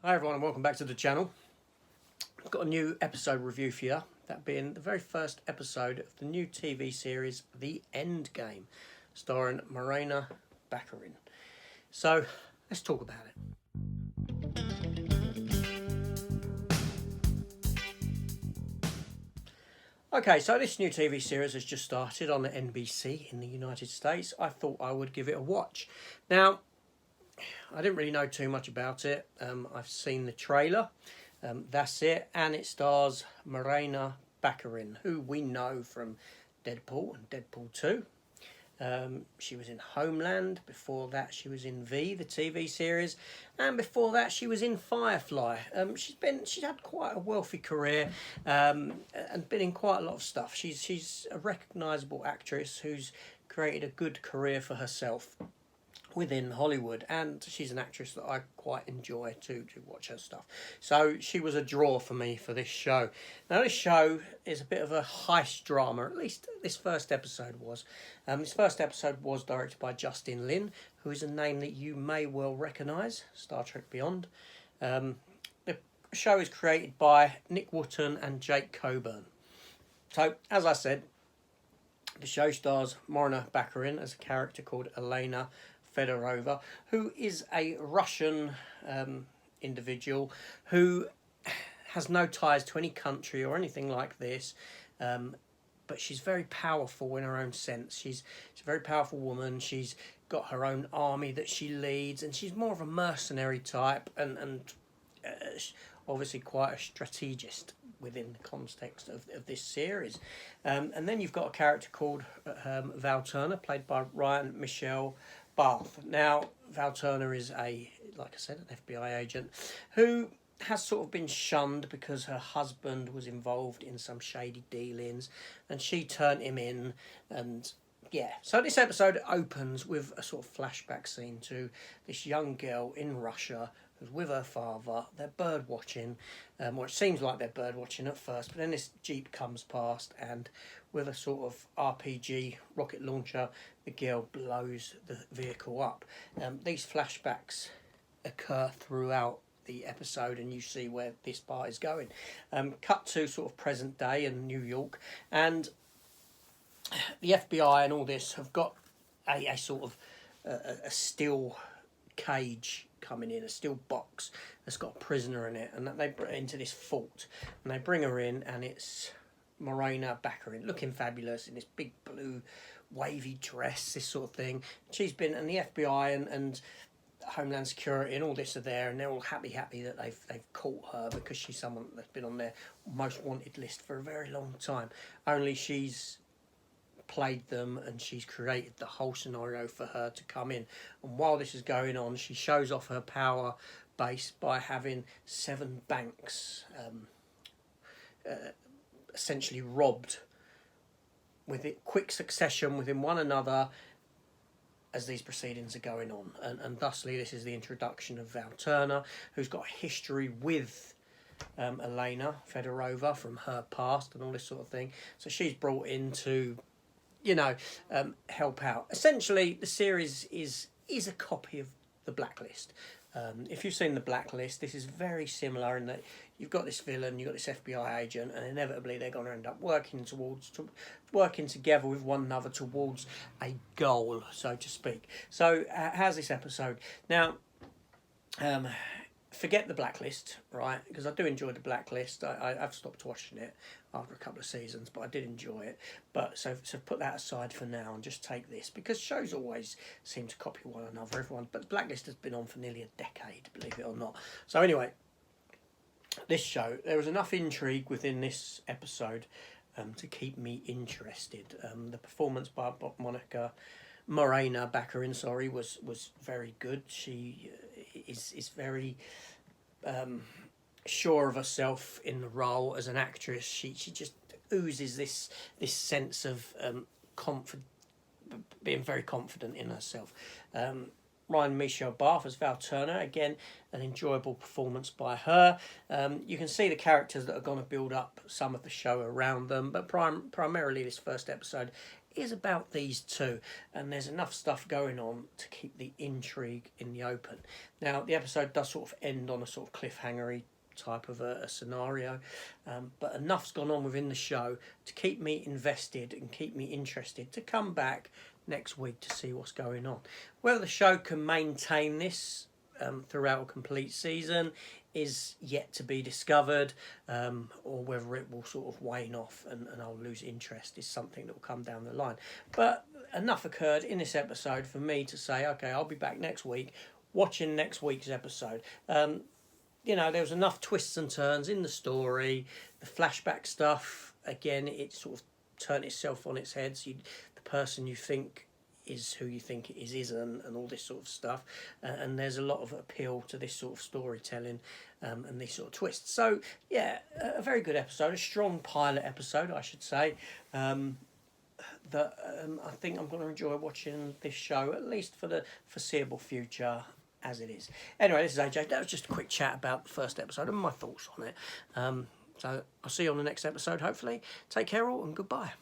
Hi everyone and welcome back to the channel. I've got a new episode review for you, that being the very first episode of the new TV series The Endgame, starring Morena, Baccarin. So let's talk about it. Okay, so this new TV series has just started on the NBC in the United States. I thought I would give it a watch. Now, I didn't really know too much about it. I've seen the trailer. That's it. And it stars Morena Baccarin, who we know from Deadpool and Deadpool 2. She was in Homeland. Before that, she was in V, the TV series. And before that, she was in Firefly. She's had quite a wealthy career and been in quite a lot of stuff. She's a recognisable actress who's created a good career for herself within Hollywood, and she's an actress that I quite enjoy to watch her stuff. So she was a draw for me for this show. Now this show is a bit of a heist drama, at least this first episode was. This first episode was directed by Justin Lin, who is a name that you may well recognise, Star Trek Beyond. The show is created by Nick Wotton and Jake Coburn. So, as I said, the show stars Morena Baccarin as a character called Elena Fedorova, who is a Russian individual who has no ties to any country or anything like this, but she's very powerful in her own sense. She's a very powerful woman. She's got her own army that she leads, and she's more of a mercenary type and obviously quite a strategist within the context of this series. And then you've got a character called Val Turner, played by Ryan Michelle Barth. Now, Val Turner is like I said, an FBI agent who has sort of been shunned because her husband was involved in some shady dealings and she turned him in. And yeah, so this episode opens with a sort of flashback scene to this young girl in Russia who's with her father. They're bird watching, or it seems like they're bird watching at first, but then this jeep comes past and with a sort of RPG rocket launcher, the girl blows the vehicle up. These flashbacks occur throughout the episode and you see where this part is going. Cut to sort of present day in New York, and the FBI and all this have got a sort of a steel cage coming in, a steel box that's got a prisoner in it, and they bring her into this fort, and they bring her in, and it's Morena Baccarin, looking fabulous in this big blue wavy dress, this sort of thing. She's been, and the FBI and Homeland Security and all this are there, and they're all happy that they've caught her because she's someone that's been on their most wanted list for a very long time. Only she's played them and she's created the whole scenario for her to come in. And while this is going on, she shows off her power base by having 7 banks essentially robbed with quick succession within one another as these proceedings are going on. And thusly this is the introduction of Val Turner, who's got a history with Elena Fedorova from her past and all this sort of thing. So she's brought in to, help out. Essentially, the series is a copy of The Blacklist. If you've seen The Blacklist, this is very similar in that you've got this villain, you've got this FBI agent, and inevitably they're going to end up working together with one another towards a goal, so to speak. So, how's this episode? Now, forget The Blacklist, right? Because I do enjoy The Blacklist. I've stopped watching it after a couple of seasons, but I did enjoy it. But so put that aside for now and just take this, because shows always seem to copy one another. But The Blacklist has been on for nearly a decade, believe it or not. So anyway, this show, there was enough intrigue within this episode to keep me interested. The performance by Morena Baccarin, was very good. She is very sure of herself in the role as an actress. She just oozes this sense of being very confident in herself. Ryan Michelle Barth as Val Turner, again an enjoyable performance by her. You can see the characters that are going to build up some of the show around them, but primarily this first episode is about these two, and there's enough stuff going on to keep the intrigue in the open. Now, the episode does sort of end on a sort of cliffhanger-y type of a scenario, but enough's gone on within the show to keep me invested and keep me interested to come back next week to see what's going on. Whether the show can maintain this throughout a complete season is yet to be discovered, or whether it will sort of wane off and I'll lose interest is something that will come down the line. But enough occurred in this episode for me to say, okay, I'll be back next week watching next week's episode. You know, there was enough twists and turns in the story. The flashback stuff, again, it sort of turned itself on its head. So the person you think is who you think it is isn't, and all this sort of stuff. And there's a lot of appeal to this sort of storytelling and these sort of twists. So, yeah, a very good episode, a strong pilot episode, I should say. That I think I'm going to enjoy watching this show, at least for the foreseeable future, as it is. Anyway, this is AJ. That was just a quick chat about the first episode and my thoughts on it. So I'll see you on the next episode, hopefully. Take care all, and goodbye.